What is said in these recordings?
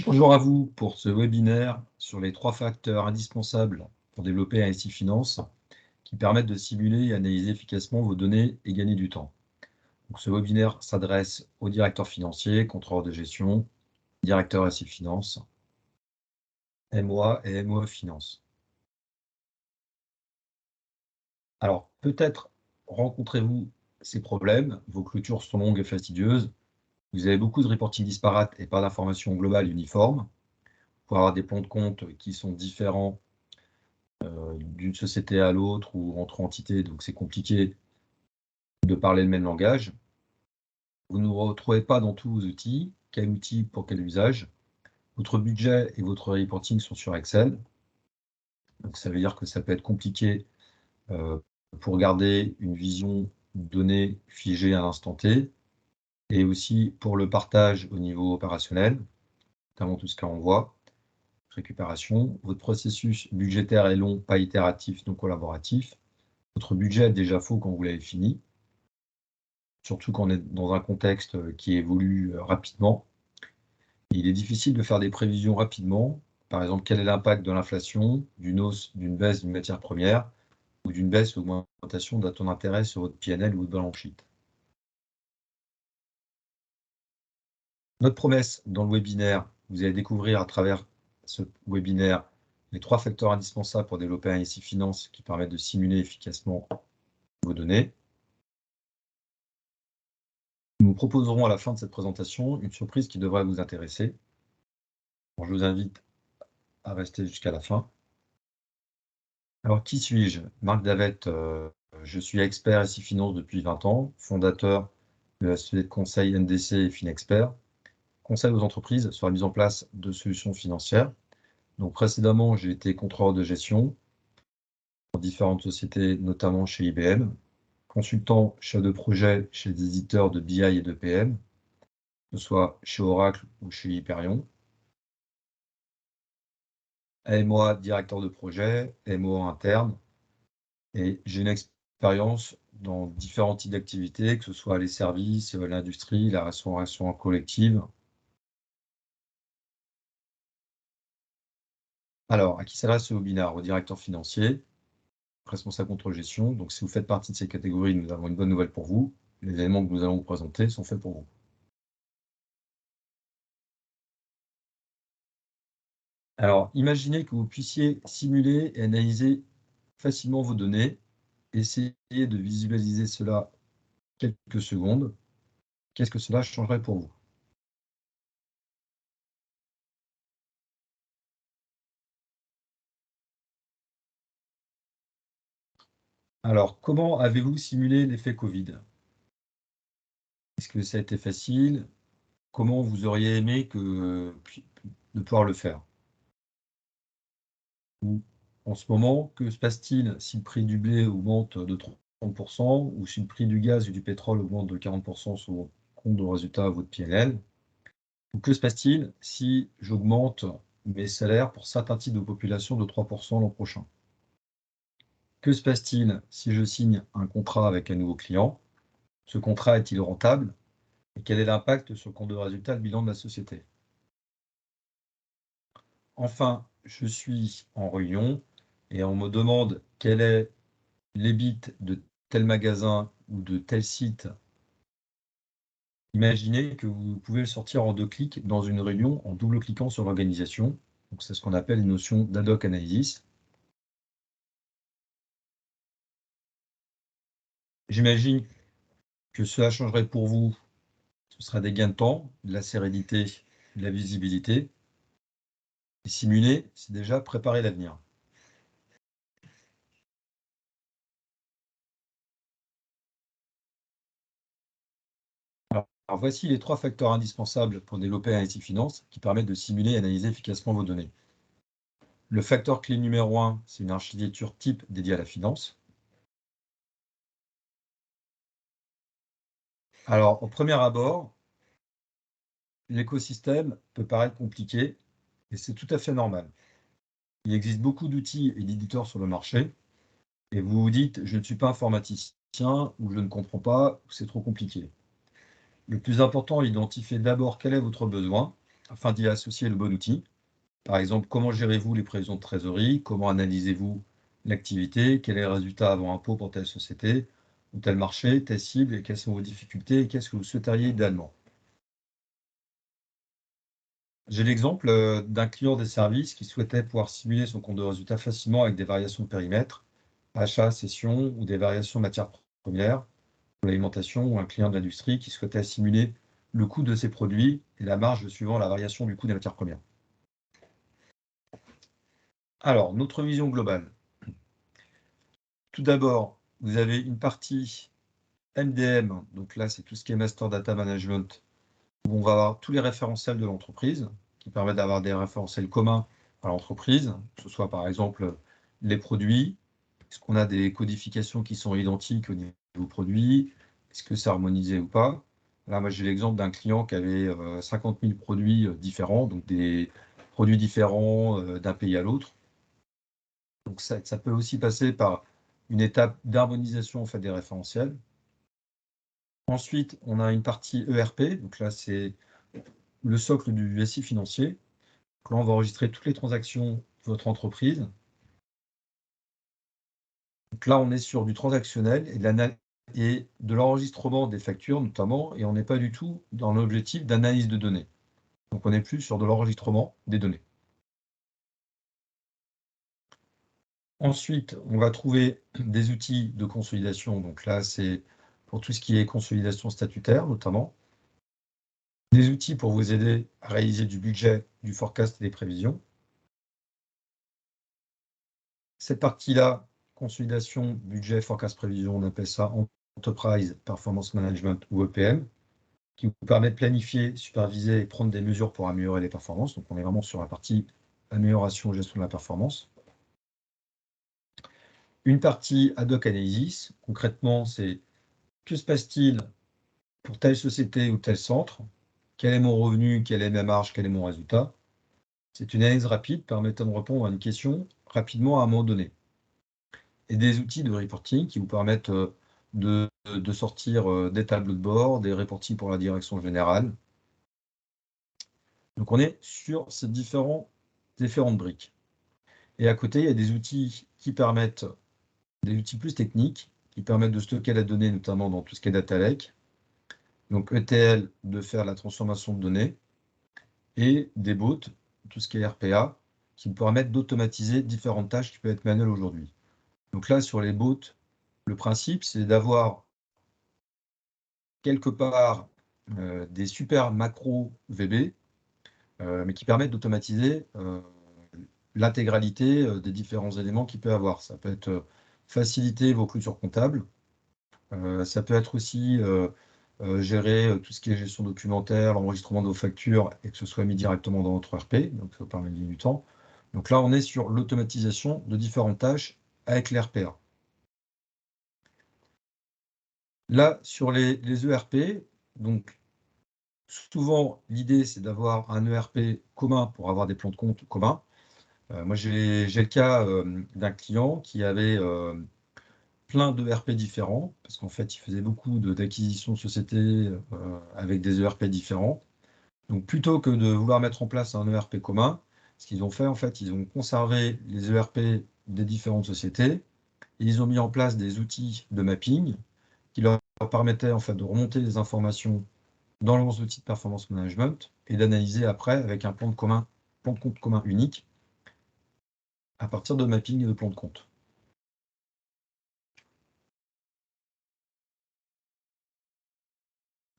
Bonjour à vous pour ce webinaire sur les 3 facteurs indispensables pour développer un SI Finance qui permettent de simuler et analyser efficacement vos données et gagner du temps. Donc, ce webinaire s'adresse aux directeurs financiers, contrôleurs de gestion, directeurs SI Finance, MOA et MOE Finance. Alors, peut-être rencontrez-vous ces problèmes, vos clôtures sont longues et fastidieuses, vous avez beaucoup de reporting disparates et pas d'informations globales uniformes, pour avoir des plans de compte qui sont différents d'une société à l'autre ou entre entités, donc c'est compliqué de parler le même langage. Vous ne retrouvez pas dans tous vos outils, quel outil pour quel usage. Votre budget et votre reporting sont sur Excel, donc ça veut dire que ça peut être compliqué pour garder une vision donnée figée à l'instant T, et aussi pour le partage au niveau opérationnel, notamment tout ce qu'on voit, récupération. Votre processus budgétaire est long, pas itératif, non collaboratif. Votre budget est déjà faux quand vous l'avez fini, surtout quand on est dans un contexte qui évolue rapidement. Il est difficile de faire des prévisions rapidement. Par exemple, quel est l'impact de l'inflation, d'une hausse, d'une baisse d'une matière première, ou d'une baisse ou augmentation d'un taux d'intérêt sur votre PNL ou votre balance sheet. Notre promesse dans le webinaire, vous allez découvrir à travers ce webinaire les 3 facteurs indispensables pour développer un SI Finance qui permettent de simuler efficacement vos données. Nous vous proposerons à la fin de cette présentation une surprise qui devrait vous intéresser. Je vous invite à rester jusqu'à la fin. Alors, qui suis-je? Marc Davette, je suis expert SI Finance depuis 20 ans, fondateur de la société de conseil NDC et Finexpert, conseil aux entreprises sur la mise en place de solutions financières. Donc, précédemment, j'ai été contrôleur de gestion dans différentes sociétés, notamment chez IBM, consultant chef de projet chez des éditeurs de BI et de PM, que ce soit chez Oracle ou chez Hyperion. AMOA, directeur de projet, MOA interne, et j'ai une expérience dans différents types d'activités, que ce soit les services, l'industrie, la restauration collective. Alors, à qui s'adresse ce webinaire? Au directeur financier, responsable contrôle gestion. Donc, si vous faites partie de ces catégories, nous avons une bonne nouvelle pour vous. Les éléments que nous allons vous présenter sont faits pour vous. Alors, imaginez que vous puissiez simuler et analyser facilement vos données. Essayez de visualiser cela quelques secondes. Qu'est-ce que cela changerait pour vous? Alors, comment avez-vous simulé l'effet Covid? Est-ce que ça a été facile? Comment vous auriez aimé de pouvoir le faire? Ou, en ce moment, que se passe-t-il si le prix du blé augmente de 30% ou si le prix du gaz et du pétrole augmente de 40% sur votre compte de résultat à votre PNL? Ou que se passe-t-il si j'augmente mes salaires pour certains types de population de 3% l'an prochain? Que se passe-t-il si je signe un contrat avec un nouveau client? Ce contrat est-il rentable? Et quel est l'impact sur le compte de résultat, le bilan de la société? Enfin, je suis en réunion et on me demande quel est l'EBIT de tel magasin ou de tel site. Imaginez que vous pouvez le sortir en 2 clics dans une réunion en double-cliquant sur l'organisation. Donc, c'est ce qu'on appelle une notion d'ad hoc analysis. J'imagine que cela changerait pour vous. Ce sera des gains de temps, de la sérénité, de la visibilité. Et simuler, c'est déjà préparer l'avenir. Alors, voici les 3 facteurs indispensables pour développer un SI Finance qui permettent de simuler et analyser efficacement vos données. Le facteur clé numéro 1, c'est une architecture type dédiée à la finance. Alors, au premier abord, l'écosystème peut paraître compliqué et c'est tout à fait normal. Il existe beaucoup d'outils et d'éditeurs sur le marché et vous vous dites « je ne suis pas informaticien » ou « je ne comprends pas » ou « c'est trop compliqué ». Le plus important est d'identifier d'abord quel est votre besoin afin d'y associer le bon outil. Par exemple, comment gérez-vous les prévisions de trésorerie? Comment analysez-vous l'activité? Quel est le résultat avant impôt pour telle société ou tel marché, telle cible, et quelles sont vos difficultés et qu'est-ce que vous souhaiteriez idéalement? J'ai l'exemple d'un client des services qui souhaitait pouvoir simuler son compte de résultat facilement avec des variations de périmètre, achat, cession ou des variations de matières premières pour l'alimentation, ou un client de l'industrie qui souhaitait simuler le coût de ses produits et la marge suivant la variation du coût des matières premières. Alors, notre vision globale. Tout d'abord, vous avez une partie MDM, donc là, c'est tout ce qui est Master Data Management, où on va avoir tous les référentiels de l'entreprise, qui permettent d'avoir des référentiels communs à l'entreprise, que ce soit par exemple les produits, est-ce qu'on a des codifications qui sont identiques au niveau produit, est-ce que c'est harmonisé ou pas. Là, moi, j'ai l'exemple d'un client qui avait 50 000 produits différents, donc des produits différents d'un pays à l'autre. Donc ça peut aussi passer par une étape d'harmonisation en fait, des référentiels. Ensuite, on a une partie ERP, donc là c'est le socle du SI financier. Donc là, on va enregistrer toutes les transactions de votre entreprise. Donc là, on est sur du transactionnel et de l'enregistrement des factures notamment, et on n'est pas du tout dans l'objectif d'analyse de données. Donc on est plus sur de l'enregistrement des données. Ensuite, on va trouver des outils de consolidation. Donc là, c'est pour tout ce qui est consolidation statutaire notamment. Des outils pour vous aider à réaliser du budget, du forecast et des prévisions. Cette partie-là, consolidation, budget, forecast, prévision, on appelle ça Enterprise Performance Management ou EPM, qui vous permet de planifier, superviser et prendre des mesures pour améliorer les performances. Donc on est vraiment sur la partie amélioration et gestion de la performance. Une partie ad hoc analysis, concrètement, c'est que se passe-t-il pour telle société ou tel centre? Quel est mon revenu? Quelle est ma marge? Quel est mon résultat? C'est une analyse rapide permettant de répondre à une question rapidement à un moment donné. Et des outils de reporting qui vous permettent de sortir des tableaux de bord, des reportings pour la direction générale. Donc on est sur ces différentes briques. Et à côté, il y a des outils qui permettent, des outils plus techniques, qui permettent de stocker la donnée, notamment dans tout ce qui est data lake. Donc ETL, de faire la transformation de données, et des bots, tout ce qui est RPA, qui vous permettent d'automatiser différentes tâches qui peuvent être manuelles aujourd'hui. Donc là, sur les bots, le principe, c'est d'avoir quelque part des super macros VB, mais qui permettent d'automatiser l'intégralité des différents éléments qu'il peut avoir. Ça peut être faciliter vos clôtures comptables, ça peut être aussi gérer tout ce qui est gestion documentaire, l'enregistrement de vos factures, et que ce soit mis directement dans votre ERP, donc ça vous permet de gagner du temps. Donc là, on est sur l'automatisation de différentes tâches avec l'RPA. Là, sur les ERP, donc souvent, l'idée, c'est d'avoir un ERP commun pour avoir des plans de compte communs. Moi, j'ai le cas d'un client qui avait plein d'ERP différents, parce qu'en fait, il faisait beaucoup d'acquisitions de sociétés avec des ERP différents. Donc, plutôt que de vouloir mettre en place un ERP commun, ce qu'ils ont fait, en fait, ils ont conservé les ERP des différentes sociétés, et ils ont mis en place des outils de mapping qui leur permettaient en fait de remonter les informations dans leurs outils de performance management et d'analyser après avec un plan de compte commun unique à partir de mapping et de plan de compte.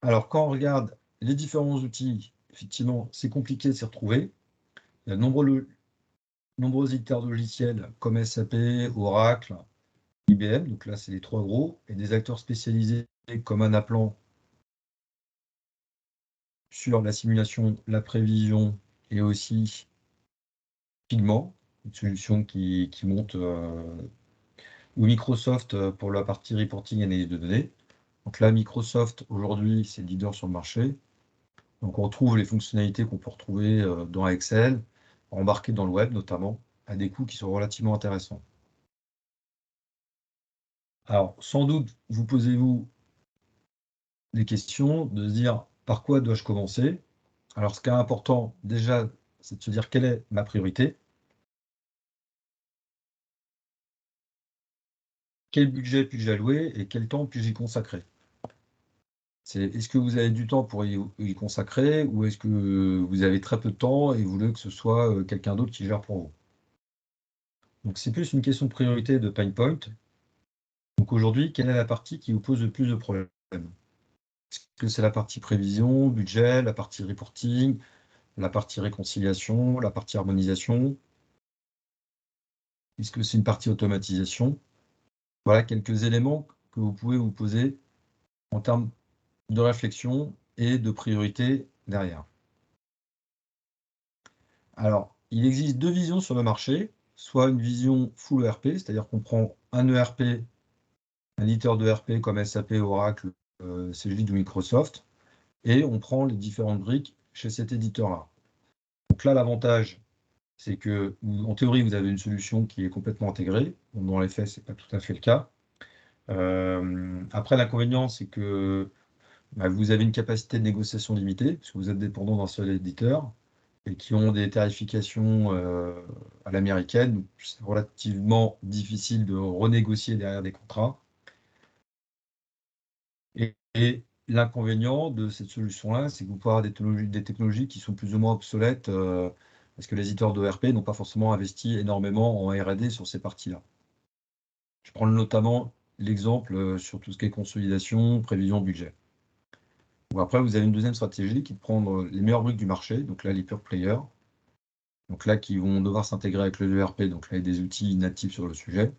Alors, quand on regarde les différents outils, effectivement, c'est compliqué de s'y retrouver. Il y a de nombreux éditeurs de logiciels comme SAP, Oracle, IBM, donc là, c'est les trois gros, et des acteurs spécialisés comme Anaplan sur la simulation, la prévision et aussi Pigment, une solution qui monte, ou Microsoft pour la partie reporting et analyse de données. Donc là, Microsoft, aujourd'hui, c'est le leader sur le marché. Donc on retrouve les fonctionnalités qu'on peut retrouver dans Excel, embarquées dans le web notamment, à des coûts qui sont relativement intéressants. Alors, sans doute, vous posez-vous des questions, de se dire par quoi dois-je commencer? Alors, ce qui est important, déjà, c'est de se dire quelle est ma priorité. Quel budget puis-je allouer et quel temps puis-je y consacrer? Est-ce que vous avez du temps pour y consacrer ou est-ce que vous avez très peu de temps et vous voulez que ce soit quelqu'un d'autre qui gère pour vous? Donc, c'est plus une question de priorité de pain point. Donc, aujourd'hui, quelle est la partie qui vous pose le plus de problèmes? Est-ce que c'est la partie prévision, budget, la partie reporting, la partie réconciliation, la partie harmonisation? Est-ce que c'est une partie automatisation? Voilà quelques éléments que vous pouvez vous poser en termes de réflexion et de priorité derrière. Alors, il existe deux visions sur le marché, soit une vision full ERP, c'est-à-dire qu'on prend un ERP, un éditeur de ERP comme SAP, Oracle, Cegid ou Microsoft, et on prend les différentes briques chez cet éditeur-là. Donc là, l'avantage, c'est que, en théorie, vous avez une solution qui est complètement intégrée. Dans les faits, ce n'est pas tout à fait le cas. Après, l'inconvénient, c'est que vous avez une capacité de négociation limitée, parce que vous êtes dépendant d'un seul éditeur, et qui ont des tarifications à l'américaine. Donc, c'est relativement difficile de renégocier derrière des contrats. Et l'inconvénient de cette solution-là, c'est que vous pouvez avoir des technologies qui sont plus ou moins obsolètes, parce que les éditeurs d'ERP n'ont pas forcément investi énormément en R&D sur ces parties-là. Je prends notamment l'exemple sur tout ce qui est consolidation, prévision, budget. Bon, après, vous avez une deuxième stratégie qui est de prendre les meilleures briques du marché, donc là, les pure players, donc là, qui vont devoir s'intégrer avec le ERP, donc là, il y a des outils natifs sur le sujet.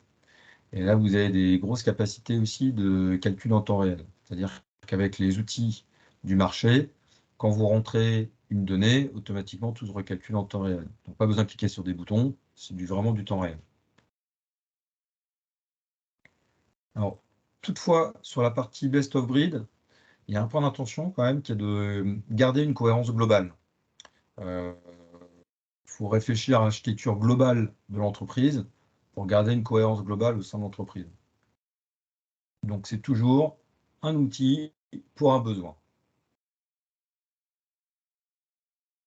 Et là, vous avez des grosses capacités aussi de calcul en temps réel. C'est-à-dire qu'avec les outils du marché, quand vous rentrez une donnée, automatiquement, tout se recalcule en temps réel. Donc, pas besoin de cliquer sur des boutons, c'est vraiment du temps réel. Alors, toutefois, sur la partie best of breed, il y a un point d'attention quand même qui est de garder une cohérence globale. Il faut réfléchir à l'architecture globale de l'entreprise pour garder une cohérence globale au sein de l'entreprise. Donc, c'est toujours un outil pour un besoin.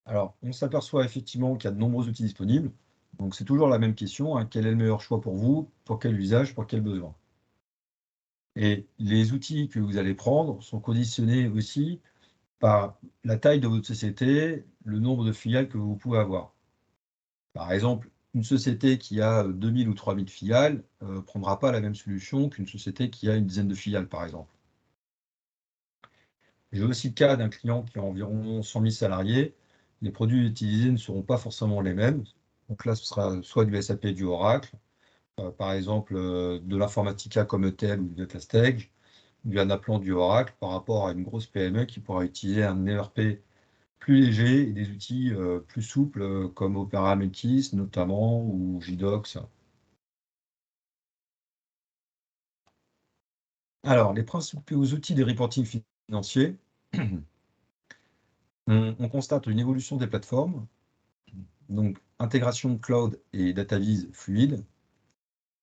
Alors, on s'aperçoit effectivement qu'il y a de nombreux outils disponibles. Donc, c'est toujours la même question, hein, quel est le meilleur choix pour vous, pour quel usage, pour quel besoin? Et les outils que vous allez prendre sont conditionnés aussi par la taille de votre société, le nombre de filiales que vous pouvez avoir. Par exemple, une société qui a 2000 ou 3000 filiales ne prendra pas la même solution qu'une société qui a une dizaine de filiales, par exemple. J'ai aussi le cas d'un client qui a environ 100 000 salariés. Les produits utilisés ne seront pas forcément les mêmes. Donc là, ce sera soit du SAP, du Oracle, par exemple de l'Informatica comme ETL ou du DataStage, du Anaplan, du Oracle, par rapport à une grosse PME qui pourra utiliser un ERP plus léger et des outils plus souples comme Opera Metis notamment ou JDocs. Alors, les principaux outils des reporting financiers, on constate une évolution des plateformes, donc intégration cloud et data-vis fluide.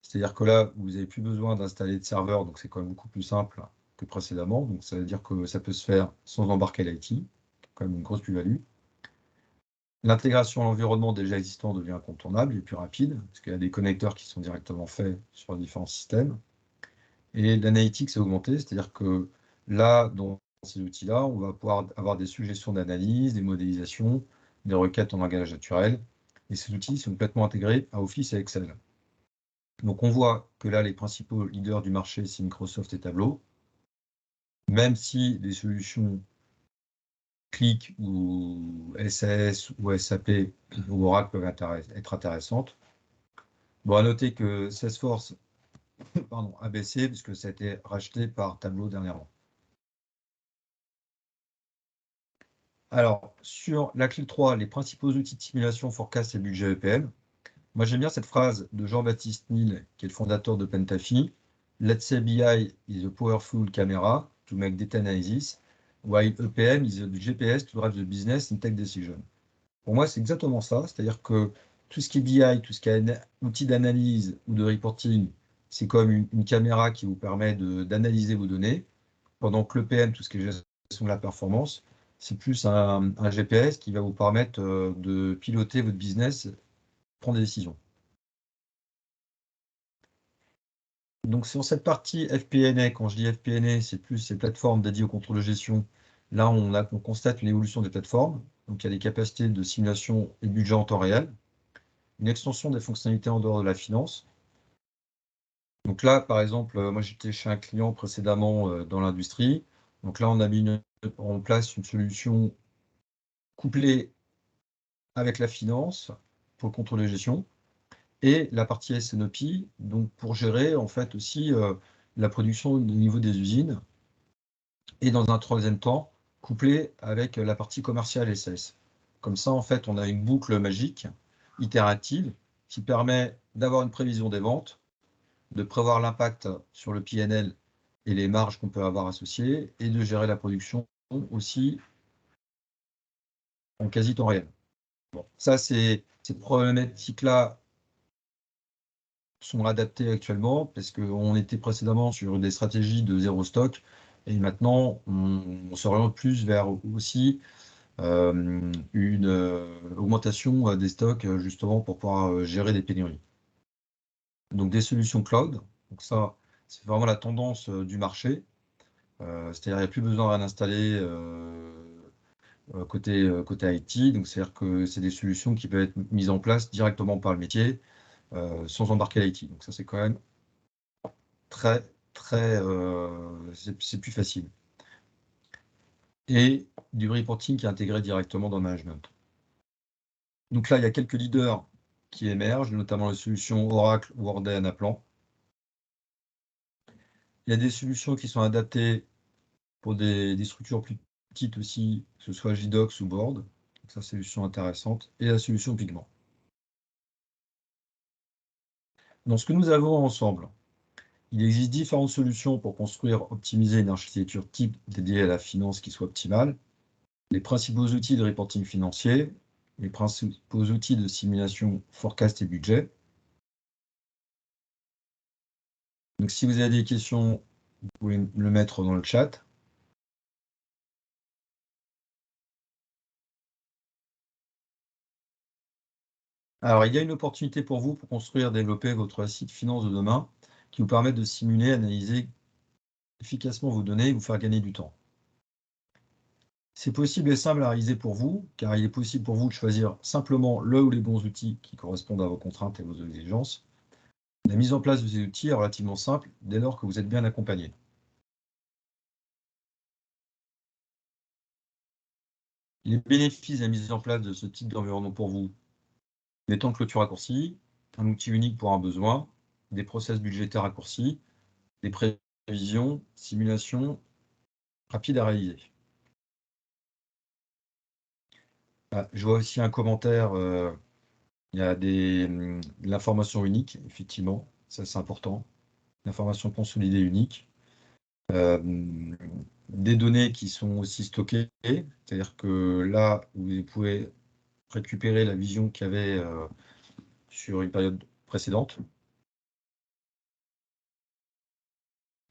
C'est-à-dire que là, vous n'avez plus besoin d'installer de serveurs, donc c'est quand même beaucoup plus simple que précédemment. Donc ça veut dire que ça peut se faire sans embarquer l'IT, quand même une grosse plus-value. L'intégration à l'environnement déjà existant devient incontournable et plus rapide, parce qu'il y a des connecteurs qui sont directement faits sur les différents systèmes. Et l'analytics a augmenté, c'est-à-dire que là, dans ces outils-là, on va pouvoir avoir des suggestions d'analyse, des modélisations, des requêtes en langage naturel. Et ces outils sont complètement intégrés à Office et Excel. Donc on voit que là, les principaux leaders du marché, c'est Microsoft et Tableau, même si les solutions Qlik ou SAS ou SAP ou Oracle peuvent être intéressantes. Bon, à noter que Salesforce a baissé puisque ça a été racheté par Tableau dernièrement. Alors, sur la clé 3, les principaux outils de simulation, forecast et budget EPM. Moi, j'aime bien cette phrase de Jean-Baptiste Neal, qui est le fondateur de Pentafi. Let's say BI is a powerful camera to make data analysis, while EPM is a GPS to drive the business and take decision. Pour moi, c'est exactement ça. C'est-à-dire que tout ce qui est BI, tout ce qui est outil d'analyse ou de reporting, c'est comme une caméra qui vous permet d'analyser vos données, pendant que l'EPM, tout ce qui est gestion de la performance, c'est plus un GPS qui va vous permettre de piloter votre business, prendre des décisions. Donc sur cette partie FP&A, quand je dis FP&A, c'est plus ces plateformes dédiées au contrôle de gestion. Là, on constate une évolution des plateformes. Donc il y a des capacités de simulation et de budget en temps réel, une extension des fonctionnalités en dehors de la finance. Donc là, par exemple, moi j'étais chez un client précédemment dans l'industrie. Donc là, on a mis en place une solution couplée avec la finance pour le contrôle de gestion et la partie S&OP, donc pour gérer en fait aussi la production au niveau des usines et dans un troisième temps, couplé avec la partie commerciale SS. Comme ça, en fait, on a une boucle magique, itérative, qui permet d'avoir une prévision des ventes, de prévoir l'impact sur le PNL et les marges qu'on peut avoir associées, et de gérer la production aussi en quasi temps réel. Bon, ça, ces problématiques-là sont adaptées actuellement, parce qu'on était précédemment sur des stratégies de zéro stock, et maintenant, on s'oriente plus vers aussi une augmentation des stocks, justement, pour pouvoir gérer des pénuries. Donc, des solutions cloud, donc ça, c'est vraiment la tendance du marché. C'est-à-dire, il n'y a plus besoin de rien installer côté IT. Donc, c'est-à-dire que c'est des solutions qui peuvent être mises en place directement par le métier sans embarquer l'IT. Donc, ça, c'est quand même très, très, c'est plus facile. Et du reporting qui est intégré directement dans le management. Donc là, il y a quelques leaders qui émergent, notamment les solutions Oracle, Workday, Anaplan. Il y a des solutions qui sont adaptées pour des structures plus petites aussi, que ce soit JDocs ou Board. Donc ça, c'est une solution intéressante. Et la solution Pigment. Dans ce que nous avons ensemble, il existe différentes solutions pour construire, optimiser une architecture type dédiée à la finance qui soit optimale. Les principaux outils de reporting financier, les principaux outils de simulation forecast et budget. Donc si vous avez des questions, vous pouvez le mettre dans le chat. Alors, il y a une opportunité pour vous pour construire, développer votre site finance de demain qui vous permet de simuler, analyser efficacement vos données et vous faire gagner du temps. C'est possible et simple à réaliser pour vous, car il est possible pour vous de choisir simplement le ou les bons outils qui correspondent à vos contraintes et vos exigences. La mise en place de ces outils est relativement simple dès lors que vous êtes bien accompagné. Les bénéfices de la mise en place de ce type d'environnement pour vous: des temps de clôture raccourcis, un outil unique pour un besoin, des process budgétaires raccourcis, des prévisions, simulations rapides à réaliser. Ah, je vois aussi un commentaire, il y a de l'information unique, effectivement, ça c'est important. L'information consolidée unique. Des données qui sont aussi stockées, c'est-à-dire que là, vous pouvez récupérer la vision qu'il y avait sur une période précédente.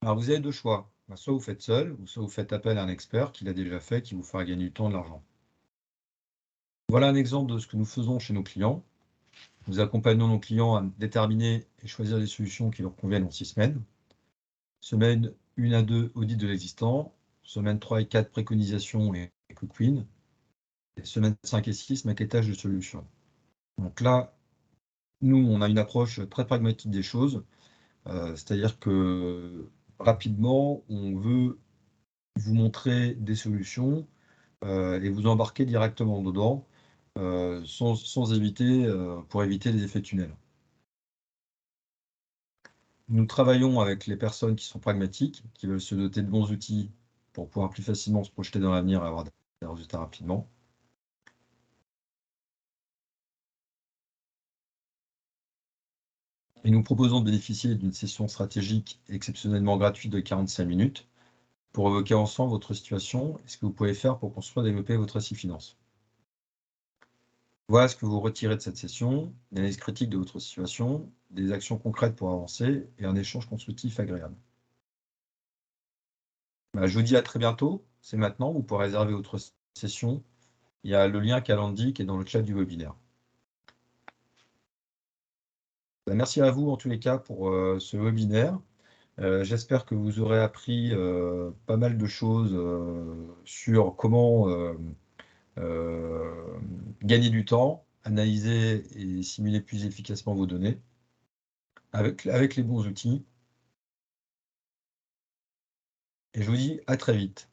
Alors vous avez deux choix. Soit vous faites seul, ou soit vous faites appel à un expert qui l'a déjà fait, qui vous fera gagner du temps et de l'argent. Voilà un exemple de ce que nous faisons chez nos clients. Nous accompagnons nos clients à déterminer et choisir des solutions qui leur conviennent en 6 semaines. Semaine 1 à 2, audit de l'existant. Semaine 3 et 4, préconisation et quick win. Et semaine 5 et 6, maquettage de solutions. Donc là, nous, on a une approche très pragmatique des choses. C'est-à-dire que rapidement, on veut vous montrer des solutions et vous embarquer directement dedans sans éviter, pour éviter les effets tunnels. Nous travaillons avec les personnes qui sont pragmatiques, qui veulent se doter de bons outils pour pouvoir plus facilement se projeter dans l'avenir et avoir des résultats rapidement. Et nous proposons de bénéficier d'une session stratégique exceptionnellement gratuite de 45 minutes pour évoquer ensemble votre situation et ce que vous pouvez faire pour construire et développer votre récit finance. Voilà ce que vous retirez de cette session: une analyse critique de votre situation, des actions concrètes pour avancer et un échange constructif agréable. Je vous dis à très bientôt, c'est maintenant, vous pourrez réserver votre session, il y a le lien Calendly qui est dans le chat du webinaire. Merci à vous en tous les cas pour ce webinaire. J'espère que vous aurez appris pas mal de choses sur comment gagner du temps, analyser et simuler plus efficacement vos données avec les bons outils. Et je vous dis à très vite.